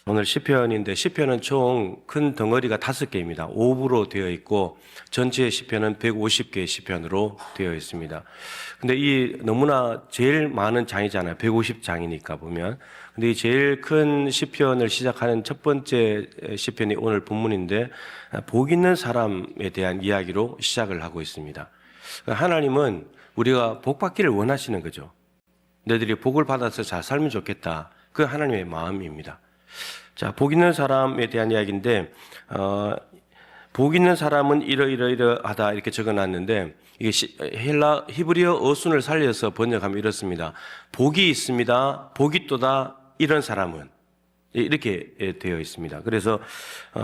오늘 시편인데 시편은 총 큰 덩어리가 5개입니다. 5부로 되어 있고 전체 시편은 150개의 시편으로 되어 있습니다. 근데 이 너무나 제일 많은 장이잖아요. 150장이니까 보면. 근데 이 제일 큰 시편을 시작하는 첫 번째 시편이 오늘 본문인데 복 있는 사람에 대한 이야기로 시작을 하고 있습니다. 하나님은 우리가 복 받기를 원하시는 거죠. 너희들이 복을 받아서 잘 살면 좋겠다. 그 하나님의 마음입니다. 자, 복 있는 사람에 대한 이야기인데, 복 있는 사람은 이러이러하다 이렇게 적어놨는데, 이게 히브리어 어순을 살려서 번역하면 이렇습니다. 복이 있습니다. 복이 또다 이런 사람은 이렇게 되어 있습니다. 그래서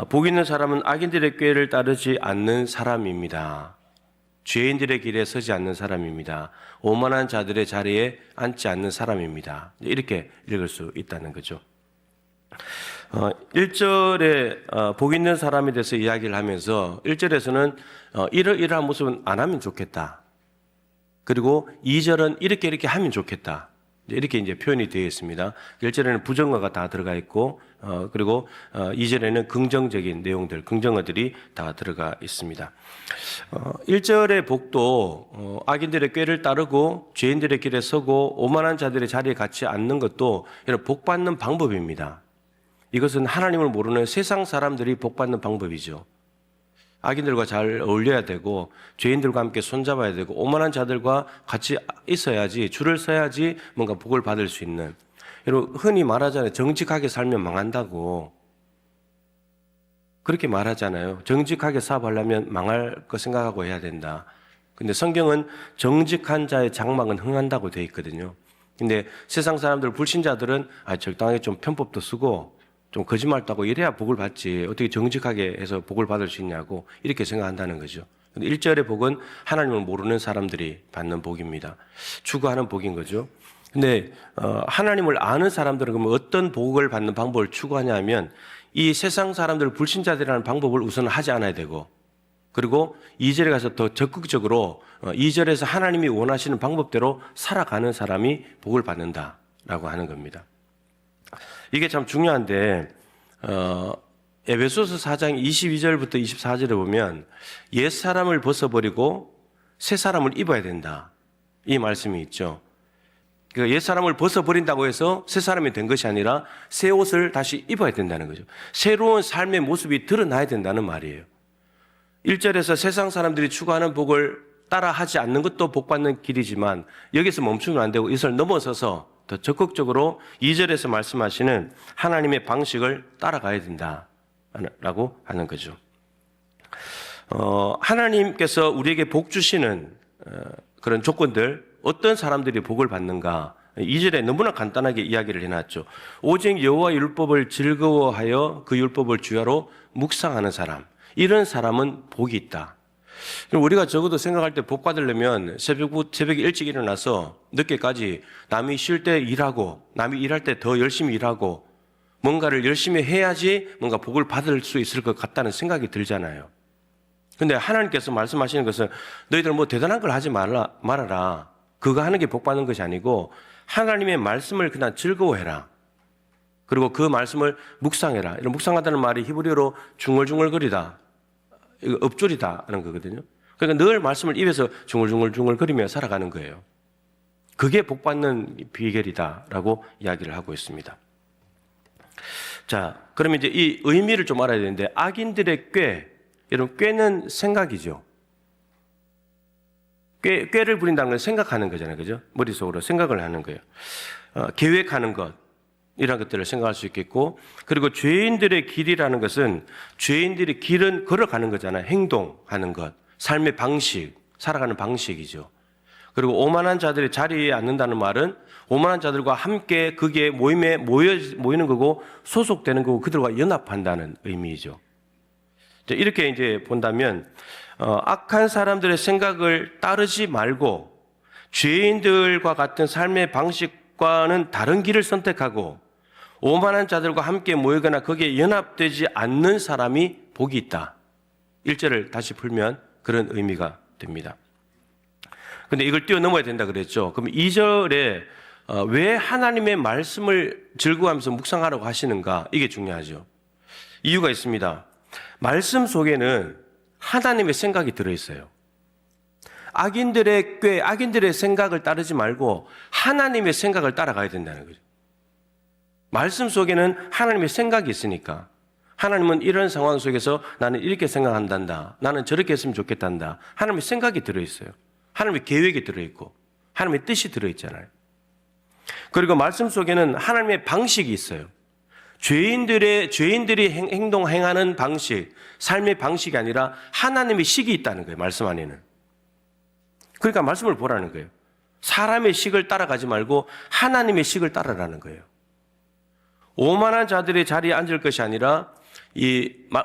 복 있는 사람은 악인들의 꾀를 따르지 않는 사람입니다. 죄인들의 길에 서지 않는 사람입니다. 오만한 자들의 자리에 앉지 않는 사람입니다. 이렇게 읽을 수 있다는 거죠. 1절에 복 있는 사람에 대해서 이야기를 하면서 1절에서는 이러이러한 모습은 안 하면 좋겠다. 그리고 2절은 이렇게 하면 좋겠다. 이렇게 이제 표현이 되어 있습니다. 1절에는 부정어가 다 들어가 있고, 그리고 2절에는 긍정적인 내용들, 긍정어들이 다 들어가 있습니다. 1절의 복도 악인들의 꾀를 따르고 죄인들의 길에 서고 오만한 자들의 자리에 같이 앉는 것도 이런 복받는 방법입니다. 이것은 하나님을 모르는 세상 사람들이 복받는 방법이죠. 악인들과 잘 어울려야 되고 죄인들과 함께 손잡아야 되고 오만한 자들과 같이 있어야지, 줄을 서야지 뭔가 복을 받을 수 있는, 여러분 흔히 말하잖아요. 정직하게 살면 망한다고 그렇게 말하잖아요. 정직하게 사업하려면 망할 거 생각하고 해야 된다. 근데 성경은 정직한 자의 장막은 흥한다고 되어 있거든요. 근데 세상 사람들, 불신자들은 적당하게 좀 편법도 쓰고 좀 거짓말도 하고 이래야 복을 받지, 어떻게 정직하게 해서 복을 받을 수 있냐고 이렇게 생각한다는 거죠. 근데 1절의 복은 하나님을 모르는 사람들이 받는 복입니다. 추구하는 복인 거죠. 근데 하나님을 아는 사람들은 그러면 어떤 복을 받는 방법을 추구하냐면 이 세상 사람들, 불신자들이라는 방법을 우선 하지 않아야 되고, 그리고 2절에 가서 더 적극적으로 2절에서 하나님이 원하시는 방법대로 살아가는 사람이 복을 받는다라고 하는 겁니다. 이게 참 중요한데 에베소서 4장 22절부터 24절에 보면 옛사람을 벗어버리고 새사람을 입어야 된다, 이 말씀이 있죠. 옛사람을 벗어버린다고 해서 새사람이 된 것이 아니라 새 옷을 다시 입어야 된다는 거죠. 새로운 삶의 모습이 드러나야 된다는 말이에요. 1절에서 세상 사람들이 추구하는 복을 따라하지 않는 것도 복받는 길이지만 여기서 멈추면 안 되고 이것을 넘어서서 더 적극적으로 2절에서 말씀하시는 하나님의 방식을 따라가야 된다라고 하는 거죠. 하나님께서 우리에게 복 주시는 그런 조건들, 어떤 사람들이 복을 받는가, 2절에 너무나 간단하게 이야기를 해놨죠. 오직 여호와 율법을 즐거워하여 그 율법을 주야로 묵상하는 사람, 이런 사람은 복이 있다. 우리가 적어도 생각할 때 복 받으려면 새벽에 일찍 일어나서 늦게까지 남이 쉴 때 일하고 남이 일할 때 더 열심히 일하고 뭔가를 열심히 해야지 뭔가 복을 받을 수 있을 것 같다는 생각이 들잖아요. 근데 하나님께서 말씀하시는 것은 너희들 뭐 대단한 걸 하지 말아라. 그거 하는 게 복 받는 것이 아니고 하나님의 말씀을 그냥 즐거워해라. 그리고 그 말씀을 묵상해라. 이런 묵상하다는 말이 히브리어로 중얼중얼거리다, 이거 엎조리다 하는 거거든요. 그러니까 늘 말씀을 입에서 중얼중얼거리며 살아가는 거예요. 그게 복받는 비결이다라고 이야기를 하고 있습니다. 자, 그러면 이제 이 의미를 좀 알아야 되는데, 악인들의 꾀, 여러분 꾀는 생각이죠. 꾀를 부린다는 건 생각하는 거잖아요, 그죠? 머릿속으로 생각을 하는 거예요. 계획하는 것, 이런 것들을 생각할 수 있겠고, 그리고 죄인들의 길이라는 것은 죄인들의 길은 걸어가는 거잖아요. 행동하는 것, 삶의 방식, 살아가는 방식이죠. 그리고 오만한 자들의 자리에 앉는다는 말은 오만한 자들과 함께 그게 모임에 모이는 거고 소속되는 거고 그들과 연합한다는 의미이죠. 이렇게 이제 본다면 악한 사람들의 생각을 따르지 말고 죄인들과 같은 삶의 방식과는 다른 길을 선택하고 오만한 자들과 함께 모이거나 거기에 연합되지 않는 사람이 복이 있다. 1절을 다시 풀면 그런 의미가 됩니다. 근데 이걸 뛰어넘어야 된다 그랬죠. 그럼 2절에 왜 하나님의 말씀을 즐거워하면서 묵상하라고 하시는가? 이게 중요하죠. 이유가 있습니다. 말씀 속에는 하나님의 생각이 들어있어요. 악인들의 꾀, 악인들의 생각을 따르지 말고 하나님의 생각을 따라가야 된다는 거죠. 말씀 속에는 하나님의 생각이 있으니까 하나님은 이런 상황 속에서 나는 이렇게 생각한단다. 나는 저렇게 했으면 좋겠단다. 하나님의 생각이 들어있어요. 하나님의 계획이 들어있고 하나님의 뜻이 들어있잖아요. 그리고 말씀 속에는 하나님의 방식이 있어요. 죄인들이 행하는 방식, 삶의 방식이 아니라 하나님의 식이 있다는 거예요. 말씀 안에는. 그러니까 말씀을 보라는 거예요. 사람의 식을 따라가지 말고 하나님의 식을 따라라는 거예요. 오만한 자들의 자리에 앉을 것이 아니라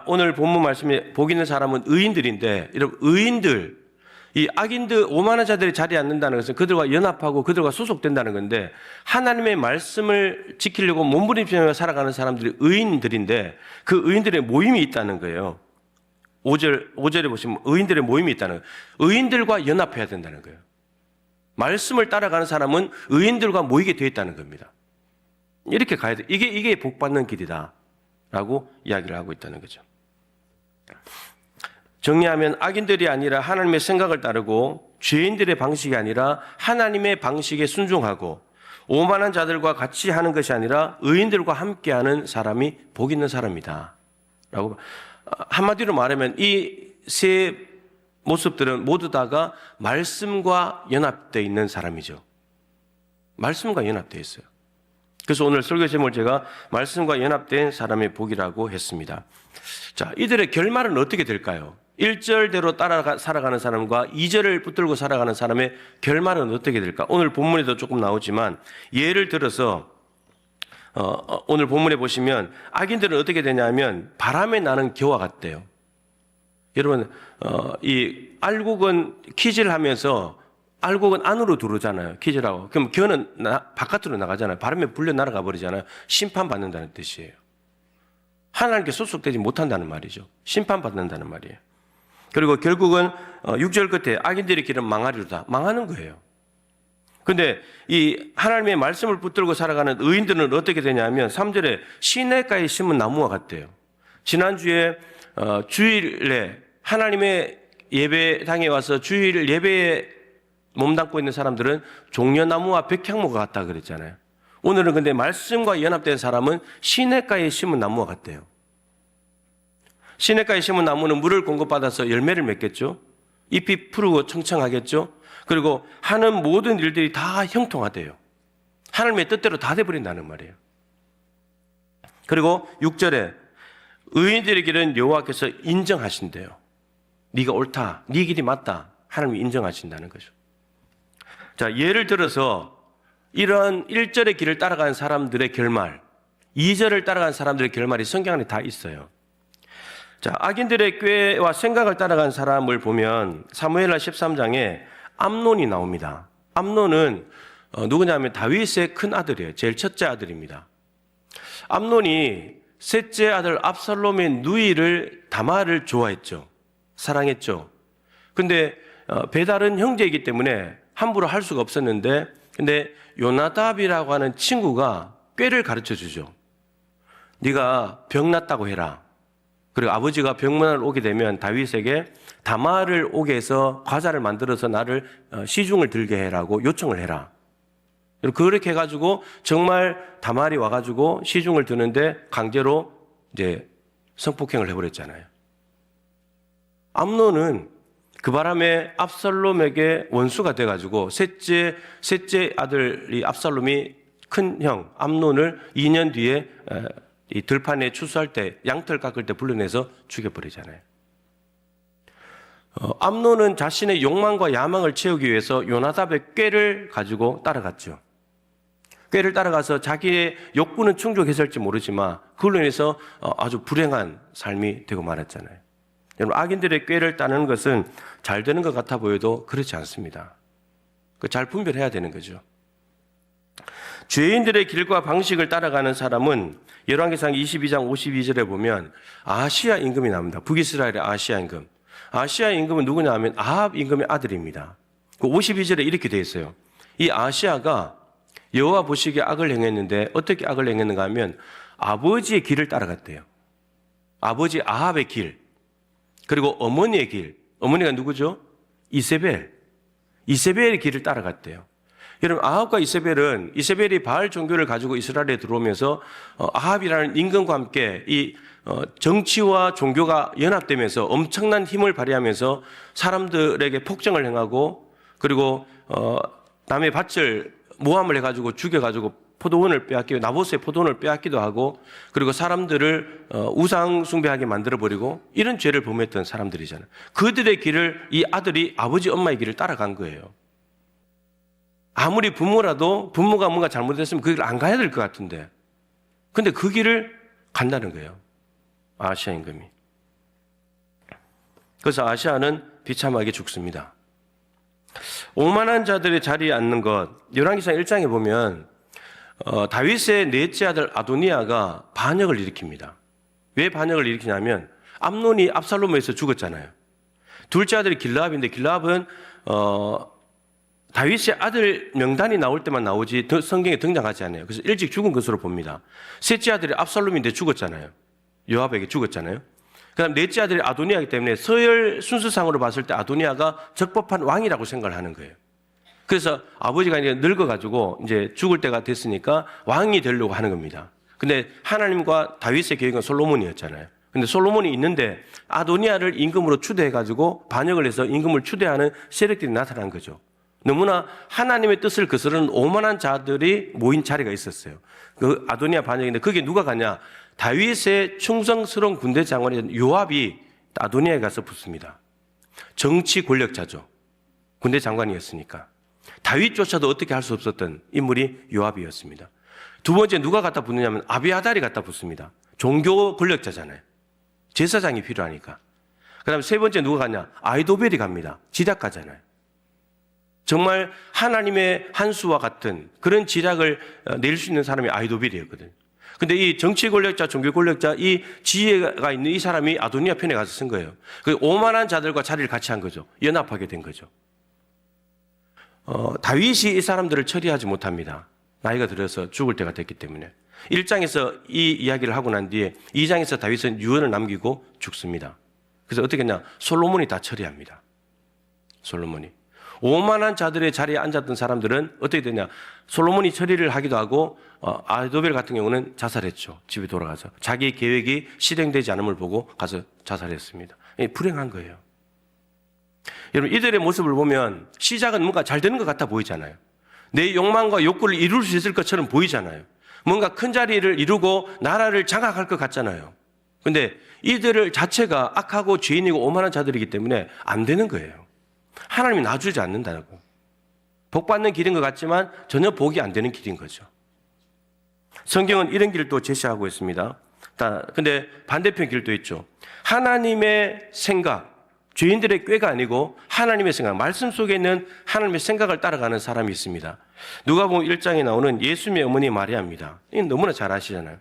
오늘 본문 말씀에 복 있는 사람은 의인들인데, 여러분 의인들, 이 악인들, 오만한 자들의 자리에 앉는다는 것은 그들과 연합하고 그들과 소속된다는 건데, 하나님의 말씀을 지키려고 몸부림치며 살아가는 사람들이 의인들인데 그 의인들의 모임이 있다는 거예요. 5절에 보시면 의인들의 모임이 있다는 거예요. 의인들과 연합해야 된다는 거예요. 말씀을 따라가는 사람은 의인들과 모이게 되어 있다는 겁니다. 이렇게 가야 돼. 이게 복받는 길이다 라고 이야기를 하고 있다는 거죠. 정리하면 악인들이 아니라 하나님의 생각을 따르고 죄인들의 방식이 아니라 하나님의 방식에 순종하고 오만한 자들과 같이 하는 것이 아니라 의인들과 함께하는 사람이 복 있는 사람이다 라고. 한마디로 말하면 이 세 모습들은 모두 다가 말씀과 연합되어 있는 사람이죠. 말씀과 연합되어 있어요. 그래서 오늘 설교 제목을 제가 말씀과 연합된 사람의 복이라고 했습니다. 자, 이들의 결말은 어떻게 될까요? 1절대로 살아가는 사람과 2절을 붙들고 살아가는 사람의 결말은 어떻게 될까? 오늘 본문에도 조금 나오지만 예를 들어서 오늘 본문에 보시면 악인들은 어떻게 되냐면 바람에 나는 겨와 같대요. 여러분 이 알곡은 키질 하면서 알곡은 안으로 들어오잖아요. 키질하고. 그럼 겨는 바깥으로 나가잖아요. 바람에 불려 날아가 버리잖아요. 심판받는다는 뜻이에요. 하나님께 소속되지 못한다는 말이죠. 심판받는다는 말이에요. 그리고 결국은 6절 끝에 악인들의 길은 망하리로다. 망하는 거예요. 근데 이 하나님의 말씀을 붙들고 살아가는 의인들은 어떻게 되냐면 3절에 시냇가에 심은 나무와 같대요. 지난주에 주일에 하나님의 예배당에 와서 주일 예배에 몸담고 있는 사람들은 종려나무와 백향목과 같다 그랬잖아요. 오늘은 근데 말씀과 연합된 사람은 시냇가에 심은 나무와 같대요. 시냇가에 심은 나무는 물을 공급받아서 열매를 맺겠죠. 잎이 푸르고 청청하겠죠. 그리고 하는 모든 일들이 다 형통하대요. 하나님의 뜻대로 다 돼버린다는 말이에요. 그리고 6절에 의인들의 길은 여호와께서 인정하신대요. 네가 옳다, 네 길이 맞다, 하나님이 인정하신다는 거죠. 자, 예를 들어서 이런 1절의 길을 따라가는 사람들의 결말, 2절을 따라가는 사람들의 결말이 성경 안에 다 있어요. 자, 악인들의 꾀와 생각을 따라간 사람을 보면 사무엘하 13장에 암논이 나옵니다. 암논은 누구냐면 다윗의 큰 아들이에요. 제일 첫째 아들입니다. 암논이 셋째 아들 압살롬의 누이를 다말을 좋아했죠. 사랑했죠. 근데 배달은 형제이기 때문에 함부로 할 수가 없었는데, 근데 요나답이라고 하는 친구가 꾀를 가르쳐 주죠. 네가 병났다고 해라. 그리고 아버지가 병문안 오게 되면 다윗에게 다말을 오게 해서 과자를 만들어서 나를 시중을 들게 해라고 요청을 해라. 그렇게 해가지고 정말 다말이 와가지고 시중을 드는데 강제로 이제 성폭행을 해버렸잖아요. 암논은 그 바람에 압살롬에게 원수가 돼가지고 셋째 아들이 압살롬이 큰 형 암논을 2년 뒤에 이 들판에 추수할 때 양털 깎을 때 불러내서 죽여버리잖아요. 암논은 자신의 욕망과 야망을 채우기 위해서 요나답의 꾀를 가지고 따라갔죠. 꾀를 따라가서 자기의 욕구는 충족했을지 모르지만 그걸로 인해서 아주 불행한 삶이 되고 말았잖아요. 여러분, 악인들의 꾀를 따르는 것은 잘 되는 것 같아 보여도 그렇지 않습니다. 잘 분별해야 되는 거죠. 죄인들의 길과 방식을 따라가는 사람은 열왕기상 22장 52절에 보면 아하시야 임금이 나옵니다. 북이스라엘의 아하시야 임금. 아하시야 임금은 누구냐 하면 아합 임금의 아들입니다. 52절에 이렇게 되어 있어요. 이 아하시야가 여호와 보시기에 악을 행했는데 어떻게 악을 행했는가 하면 아버지의 길을 따라갔대요. 아버지 아합의 길, 그리고 어머니의 길. 어머니가 누구죠? 이세벨의 길을 따라갔대요. 여러분, 아합과 이세벨이 바알 종교를 가지고 이스라엘에 들어오면서 아합이라는 임금과 함께 이 정치와 종교가 연합되면서 엄청난 힘을 발휘하면서 사람들에게 폭정을 행하고, 그리고 남의 밭을 모함을 해가지고 죽여가지고 포도원을 빼앗기고, 나봇의 포도원을 빼앗기도 하고, 그리고 사람들을 우상 숭배하게 만들어버리고, 이런 죄를 범했던 사람들이잖아요. 그들의 길을 이 아들이 아버지 엄마의 길을 따라간 거예요. 아무리 부모라도 부모가 뭔가 잘못했으면 그 길을 안 가야 될 것 같은데, 근데 그 길을 간다는 거예요, 아시아 임금이. 그래서 아시아는 비참하게 죽습니다. 오만한 자들의 자리에 앉는 것, 열왕기상 1장에 보면 다윗의 넷째 아들 아도니아가 반역을 일으킵니다. 왜 반역을 일으키냐면 암논이 압살롬에서 죽었잖아요. 둘째 아들이 길라압인데, 길라압은 다윗의 아들 명단이 나올 때만 나오지 성경에 등장하지 않아요. 그래서 일찍 죽은 것으로 봅니다. 셋째 아들이 압살롬인데 죽었잖아요. 요압에게 죽었잖아요. 그다음 넷째 아들이 아도니아이기 때문에 서열 순서상으로 봤을 때 아도니아가 적법한 왕이라고 생각을 하는 거예요. 그래서 아버지가 이제 늙어가지고 이제 죽을 때가 됐으니까 왕이 되려고 하는 겁니다. 근데 하나님과 다윗의 계획은 솔로몬이었잖아요. 근데 솔로몬이 있는데 아도니아를 임금으로 추대해가지고 반역을 해서 임금을 추대하는 세력들이 나타난 거죠. 너무나 하나님의 뜻을 거스르는 오만한 자들이 모인 자리가 있었어요. 그 아도니아 반역인데, 그게 누가 가냐? 다윗의 충성스러운 군대 장관인 요압이 아도니아에 가서 붙습니다. 정치 권력자죠. 군대 장관이었으니까. 다윗조차도 어떻게 할 수 없었던 인물이 요압이었습니다. 두 번째 누가 갖다 붙느냐면 아비아달이 갖다 붙습니다. 종교 권력자잖아요. 제사장이 필요하니까. 그 다음에 세 번째 누가 가냐? 아이도벨이 갑니다. 지략가잖아요. 정말 하나님의 한수와 같은 그런 지략을 낼 수 있는 사람이 아이도벨이었거든요. 근데 이 정치 권력자, 종교 권력자, 이 지혜가 있는 이 사람이 아도니아 편에 가서 쓴 거예요. 그 오만한 자들과 자리를 같이 한 거죠. 연합하게 된 거죠. 다윗이 이 사람들을 처리하지 못합니다. 나이가 들어서 죽을 때가 됐기 때문에. 1장에서 이 이야기를 하고 난 뒤에 2장에서 다윗은 유언을 남기고 죽습니다. 그래서 어떻게 했냐? 솔로몬이 다 처리합니다. 솔로몬이. 오만한 자들의 자리에 앉았던 사람들은 어떻게 되냐? 솔로몬이 처리를 하기도 하고, 아도벨 같은 경우는 자살했죠. 집에 돌아가서. 자기 계획이 실행되지 않음을 보고 가서 자살했습니다. 불행한 거예요. 여러분, 이들의 모습을 보면 시작은 뭔가 잘 되는 것 같아 보이잖아요. 내 욕망과 욕구를 이룰 수 있을 것처럼 보이잖아요. 뭔가 큰 자리를 이루고 나라를 장악할 것 같잖아요. 근데 이들 자체가 악하고 죄인이고 오만한 자들이기 때문에 안 되는 거예요. 하나님이 놔주지 않는다고. 복 받는 길인 것 같지만 전혀 복이 안 되는 길인 거죠. 성경은 이런 길도 제시하고 있습니다. 근데 반대편 길도 있죠. 하나님의 생각, 죄인들의 꾀가 아니고 하나님의 생각, 말씀 속에 있는 하나님의 생각을 따라가는 사람이 있습니다. 누가복음 1장에 나오는 예수님의 어머니 마리아입니다. 이건 너무나 잘 아시잖아요.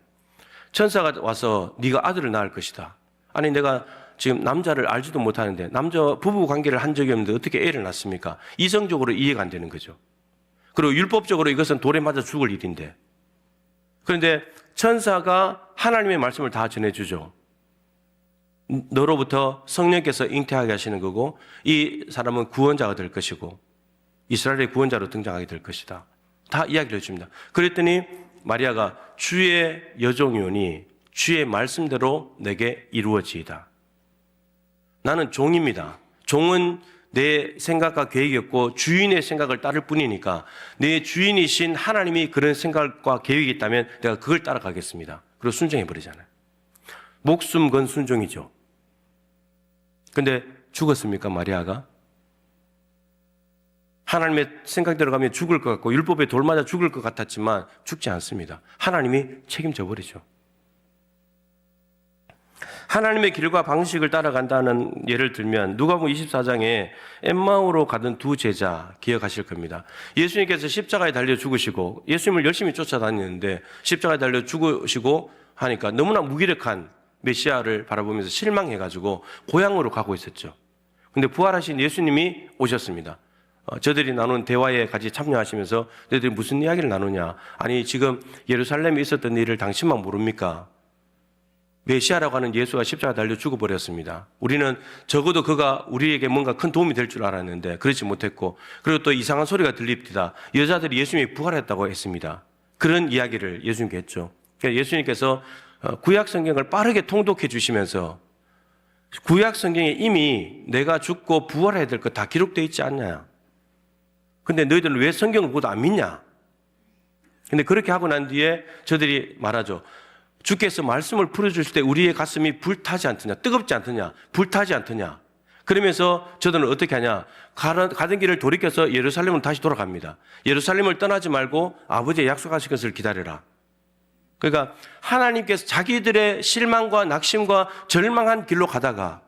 천사가 와서 네가 아들을 낳을 것이다. 아니, 내가 지금 남자를 알지도 못하는데, 남자 부부 관계를 한 적이 없는데 어떻게 애를 낳습니까? 이성적으로 이해가 안 되는 거죠. 그리고 율법적으로 이것은 돌에 맞아 죽을 일인데. 그런데 천사가 하나님의 말씀을 다 전해주죠. 너로부터 성령께서 잉태하게 하시는 거고, 이 사람은 구원자가 될 것이고 이스라엘의 구원자로 등장하게 될 것이다. 다 이야기를 해줍니다. 그랬더니 마리아가 주의 여종이오니 주의 말씀대로 내게 이루어지이다. 나는 종입니다. 종은 내 생각과 계획이 없고 주인의 생각을 따를 뿐이니까 내 주인이신 하나님이 그런 생각과 계획이 있다면 내가 그걸 따라가겠습니다. 그리고 순종해버리잖아요. 목숨 건 순종이죠. 근데 죽었습니까, 마리아가? 하나님의 생각대로 가면 죽을 것 같고 율법에 돌 맞아 죽을 것 같았지만 죽지 않습니다. 하나님이 책임져 버리죠. 하나님의 길과 방식을 따라간다는 예를 들면 누가복음 24장에 엠마오로 가던 두 제자 기억하실 겁니다. 예수님께서 십자가에 달려 죽으시고 예수님을 열심히 쫓아다니는데 십자가에 달려 죽으시고 하니까 너무나 무기력한 메시아를 바라보면서 실망해가지고 고향으로 가고 있었죠. 근데 부활하신 예수님이 오셨습니다. 저들이 나눈 대화에 같이 참여하시면서 너희들이 무슨 이야기를 나누냐? 아니 지금 예루살렘에 있었던 일을 당신만 모릅니까? 메시아라고 하는 예수가 십자가 달려 죽어버렸습니다. 우리는 적어도 그가 우리에게 뭔가 큰 도움이 될 줄 알았는데 그렇지 못했고, 그리고 또 이상한 소리가 들립니다. 여자들이 예수님이 부활했다고 했습니다. 그런 이야기를 예수님께 했죠. 그러니까 예수님께서 구약 성경을 빠르게 통독해 주시면서 구약 성경에 이미 내가 죽고 부활해야 될 거 다 기록되어 있지 않냐? 근데 너희들은 왜 성경을 보도 안 믿냐? 근데 그렇게 하고 난 뒤에 저들이 말하죠. 주께서 말씀을 풀어주실 때 우리의 가슴이 불타지 않더냐? 뜨겁지 않더냐? 불타지 않더냐? 그러면서 저들은 어떻게 하냐? 가던 길을 돌이켜서 예루살렘으로 다시 돌아갑니다. 예루살렘을 떠나지 말고 아버지의 약속하신 것을 기다려라. 그러니까 하나님께서 자기들의 실망과 낙심과 절망한 길로 가다가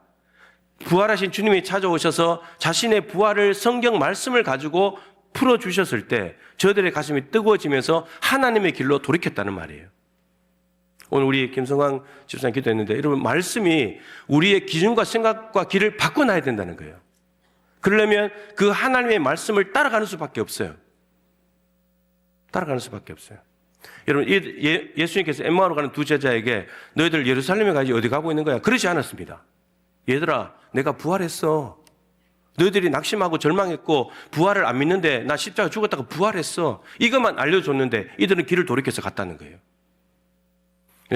부활하신 주님이 찾아오셔서 자신의 부활을 성경 말씀을 가지고 풀어주셨을 때 저들의 가슴이 뜨거워지면서 하나님의 길로 돌이켰다는 말이에요. 오늘 우리 김성광 집사님 기도했는데 여러분, 말씀이 우리의 기준과 생각과 길을 바꿔놔야 된다는 거예요. 그러려면 그 하나님의 말씀을 따라가는 수밖에 없어요. 따라가는 수밖에 없어요. 여러분, 예수님께서 엠마오로 가는 두 제자에게 너희들 예루살렘에 가지 어디 가고 있는 거야? 그러지 않았습니다. 얘들아, 내가 부활했어. 너희들이 낙심하고 절망했고 부활을 안 믿는데 나 십자가 죽었다가 부활했어. 이것만 알려줬는데 이들은 길을 돌이켜서 갔다는 거예요.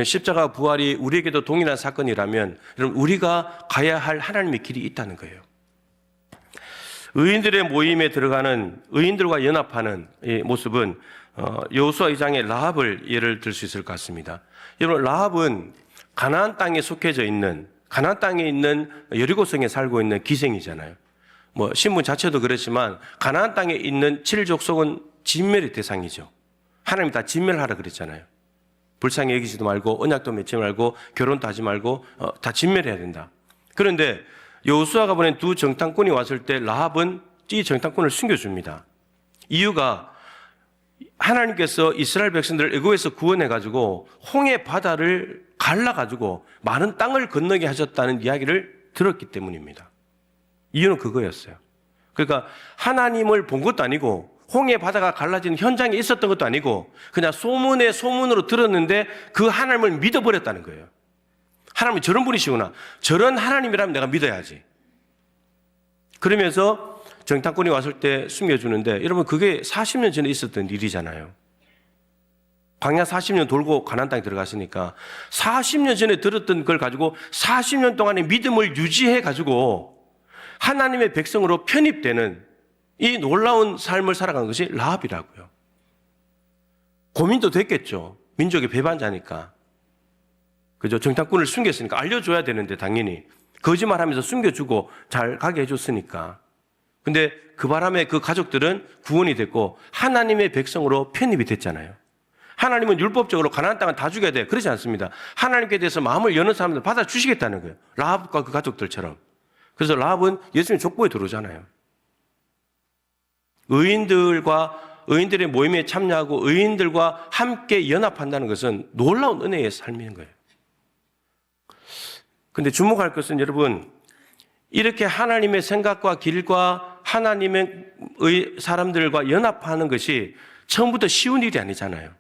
십자가 부활이 우리에게도 동일한 사건이라면 여러분, 우리가 가야 할 하나님의 길이 있다는 거예요. 의인들의 모임에 들어가는, 의인들과 연합하는 이 모습은 여호수아 2장의 라합을 예를 들 수 있을 것 같습니다. 여러분, 라합은 가나안 땅에 속해져 있는, 가나안 땅에 있는 여리고성에 살고 있는 기생이잖아요. 신분 자체도 그렇지만 가나안 땅에 있는 7족속은 진멸의 대상이죠. 하나님이 다 진멸하라 그랬잖아요. 불쌍히 여기지도 말고 언약도 맺지 말고 결혼도 하지 말고 다 진멸해야 된다. 그런데 여호수아가 보낸 두 정탐꾼이 왔을 때 라합은 이 정탐꾼을 숨겨줍니다. 이유가 하나님께서 이스라엘 백성들을 애굽에서 구원해가지고 홍해 바다를 갈라가지고 많은 땅을 건너게 하셨다는 이야기를 들었기 때문입니다. 이유는 그거였어요. 그러니까 하나님을 본 것도 아니고 홍해 바다가 갈라지는 현장에 있었던 것도 아니고 그냥 소문으로 들었는데 그 하나님을 믿어버렸다는 거예요. 하나님이 저런 분이시구나. 저런 하나님이라면 내가 믿어야지. 그러면서 정탐꾼이 왔을 때 숨겨주는데 여러분, 그게 40년 전에 있었던 일이잖아요. 광야 40년 돌고 가나안 땅에 들어갔으니까 40년 전에 들었던 걸 가지고 40년 동안의 믿음을 유지해 가지고 하나님의 백성으로 편입되는 이 놀라운 삶을 살아간 것이 라합이라고요. 고민도 됐겠죠. 민족의 배반자니까. 그죠? 정탐꾼을 숨겼으니까 알려줘야 되는데 당연히 거짓말하면서 숨겨주고 잘 가게 해줬으니까. 근데 그 바람에 그 가족들은 구원이 됐고 하나님의 백성으로 편입이 됐잖아요. 하나님은 율법적으로 가나안 땅은 다 죽여야 돼. 그러지 않습니다. 하나님께 대해서 마음을 여는 사람들 받아주시겠다는 거예요. 라합과 그 가족들처럼. 그래서 라합은 예수님 족보에 들어오잖아요. 의인들의 모임에 참여하고 의인들과 함께 연합한다는 것은 놀라운 은혜의 삶인 거예요. 근데 주목할 것은 여러분, 이렇게 하나님의 생각과 길과 하나님의 사람들과 연합하는 것이 처음부터 쉬운 일이 아니잖아요.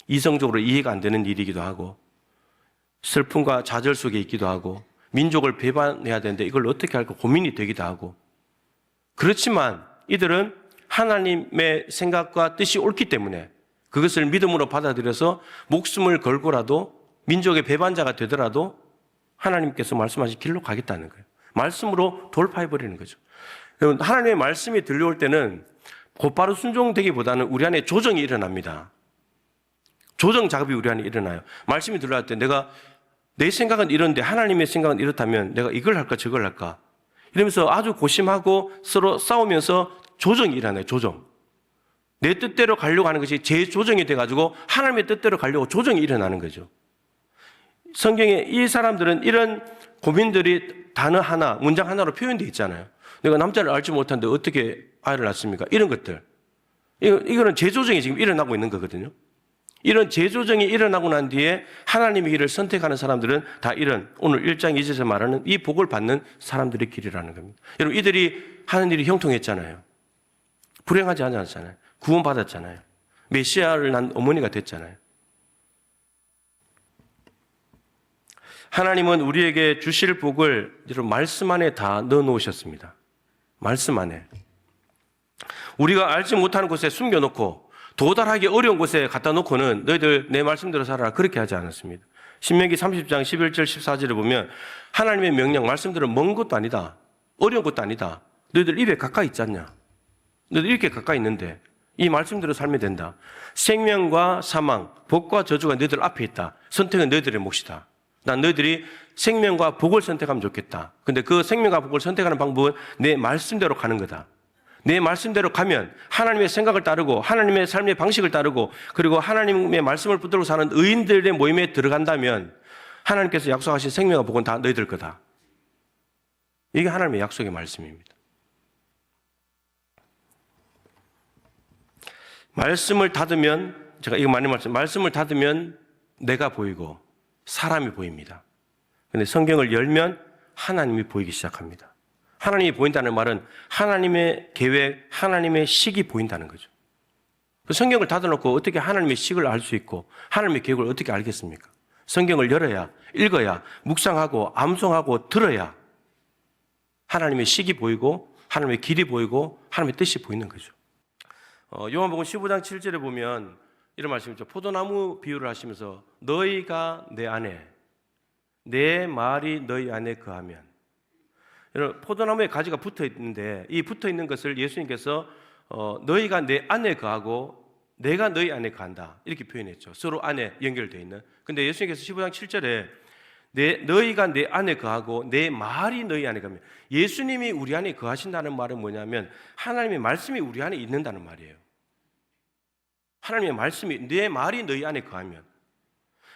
이성적으로 이해가 안 되는 일이기도 하고 슬픔과 좌절 속에 있기도 하고 민족을 배반해야 되는데 이걸 어떻게 할까 고민이 되기도 하고, 그렇지만 이들은 하나님의 생각과 뜻이 옳기 때문에 그것을 믿음으로 받아들여서 목숨을 걸고라도 민족의 배반자가 되더라도 하나님께서 말씀하신 길로 가겠다는 거예요. 말씀으로 돌파해버리는 거죠. 하나님의 말씀이 들려올 때는 곧바로 순종되기보다는 우리 안에 조정이 일어납니다. 조정 작업이 우리 안에 일어나요. 말씀이 들려올 때 내 생각은 이런데 하나님의 생각은 이렇다면 내가 이걸 할까 저걸 할까 이러면서 아주 고심하고 서로 싸우면서 조정이 일어나요. 조정. 내 뜻대로 가려고 하는 것이 재조정이 돼가지고 하나님의 뜻대로 가려고 조정이 일어나는 거죠. 성경에 이 사람들은 이런 고민들이 단어 하나, 문장 하나로 표현되어 있잖아요. 내가 남자를 알지 못하는데 어떻게 아이를 낳습니까? 이런 것들. 이거는 재조정이 지금 일어나고 있는 거거든요. 이런 재조정이 일어나고 난 뒤에 하나님의 길을 선택하는 사람들은 다 이런 오늘 1장 2절에서 말하는 이 복을 받는 사람들의 길이라는 겁니다. 여러분, 이들이 하는 일이 형통했잖아요. 불행하지 않았잖아요. 구원받았잖아요. 메시아를 낳은 어머니가 됐잖아요. 하나님은 우리에게 주실 복을 여러분 말씀 안에 다 넣어놓으셨습니다. 말씀 안에. 우리가 알지 못하는 곳에 숨겨놓고 도달하기 어려운 곳에 갖다 놓고는 너희들 내 말씀대로 살아라 그렇게 하지 않았습니다. 신명기 30장 11절 14절에 보면 하나님의 명령 말씀대로 먼 것도 아니다. 어려운 것도 아니다. 너희들 입에 가까이 있지 않냐. 너희들 이렇게 가까이 있는데 이 말씀대로 살면 된다. 생명과 사망, 복과 저주가 너희들 앞에 있다. 선택은 너희들의 몫이다. 난 너희들이 생명과 복을 선택하면 좋겠다. 근데 그 생명과 복을 선택하는 방법은 내 말씀대로 가는 거다. 내 말씀대로 가면 하나님의 생각을 따르고 하나님의 삶의 방식을 따르고 그리고 하나님의 말씀을 붙들고 사는 의인들의 모임에 들어간다면 하나님께서 약속하신 생명과 복은 다 너희들 거다. 이게 하나님의 약속의 말씀입니다. 말씀을 닫으면 제가 이거 많이 말씀을 닫으면 내가 보이고 사람이 보입니다. 그런데 성경을 열면 하나님이 보이기 시작합니다. 하나님이 보인다는 말은 하나님의 계획, 하나님의 식이 보인다는 거죠. 성경을 닫아놓고 어떻게 하나님의 식을 알 수 있고 하나님의 계획을 어떻게 알겠습니까? 성경을 열어야, 읽어야, 묵상하고 암송하고 들어야 하나님의 식이 보이고 하나님의 길이 보이고 하나님의 뜻이 보이는 거죠. 요한복음 15장 7절에 보면 이런 말씀이죠. 포도나무 비유를 하시면서 너희가 내 안에, 내 말이 너희 안에 거하면. 여러분, 포도나무에 가지가 붙어 있는데 이 붙어 있는 것을 예수님께서 너희가 내 안에 거하고 내가 너희 안에 거한다 이렇게 표현했죠. 서로 안에 연결되어 있는. 근데 예수님께서 15장 7절에 너희가 내 안에 거하고 내 말이 너희 안에 거하면, 예수님이 우리 안에 거하신다는 말은 뭐냐면 하나님의 말씀이 우리 안에 있는다는 말이에요. 하나님의 말씀이, 내 말이 너희 안에 거하면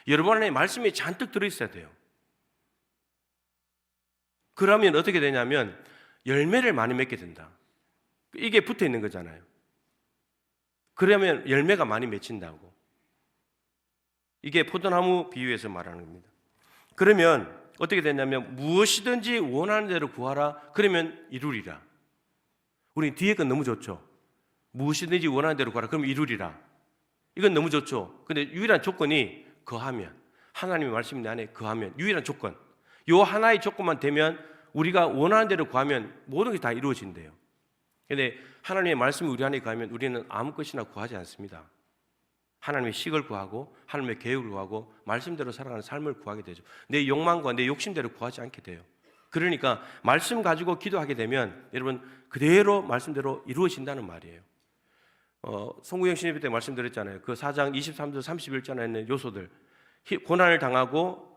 여러분 안에 말씀이 잔뜩 들어있어야 돼요. 그러면 어떻게 되냐면 열매를 많이 맺게 된다. 이게 붙어 있는 거잖아요. 그러면 열매가 많이 맺힌다고. 이게 포도나무 비유에서 말하는 겁니다. 그러면 어떻게 되냐면 무엇이든지 원하는 대로 구하라. 그러면 이루리라. 우리 뒤에 건 너무 좋죠. 무엇이든지 원하는 대로 구하라. 그럼 이루리라. 이건 너무 좋죠. 근데 유일한 조건이 거하면, 하나님의 말씀이 내 안에 거하면, 유일한 조건. 요 하나의 조건만 되면 우리가 원하는 대로 구하면 모든 게 다 이루어진대요. 그런데 하나님의 말씀이 우리 안에 거하면 우리는 아무 것이나 구하지 않습니다. 하나님의 식을 구하고 하나님의 계획을 구하고 말씀대로 살아가는 삶을 구하게 되죠. 내 욕망과 내 욕심대로 구하지 않게 돼요. 그러니까 말씀 가지고 기도하게 되면 여러분 그대로 말씀대로 이루어진다는 말이에요. 송구영 신입 때 말씀드렸잖아요. 그 4장 23절 31절에 있는 요소들, 고난을 당하고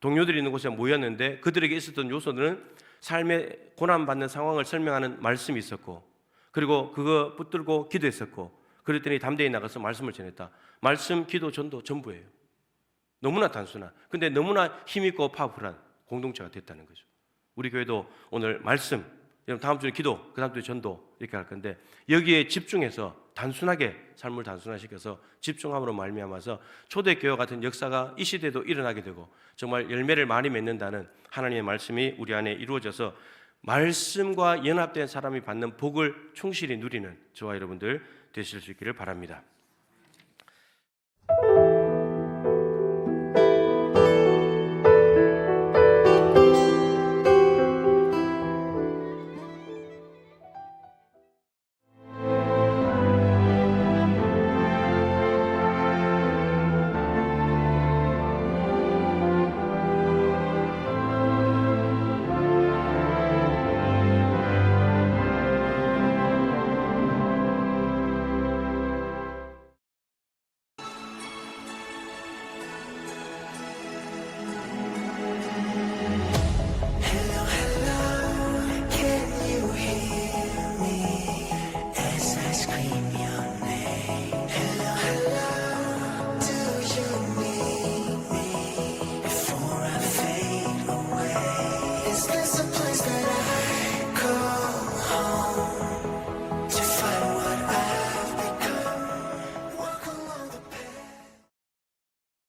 동료들이 있는 곳에 모였는데 그들에게 있었던 요소들은 삶의 고난받는 상황을 설명하는 말씀이 있었고, 그리고 그거 붙들고 기도했었고, 그랬더니 담대히 나가서 말씀을 전했다. 말씀, 기도, 전도 전부예요. 너무나 단순한, 근데 너무나 힘있고 파워풀한 공동체가 됐다는 거죠. 우리 교회도 오늘 말씀, 다음 주에 기도, 그 다음 주에 전도 이렇게 할 건데 여기에 집중해서 단순하게 삶을 단순화시켜서 집중함으로 말미암아서 초대교회 같은 역사가 이 시대에도 일어나게 되고 정말 열매를 많이 맺는다는 하나님의 말씀이 우리 안에 이루어져서 말씀과 연합된 사람이 받는 복을 충실히 누리는 저와 여러분들 되실 수 있기를 바랍니다.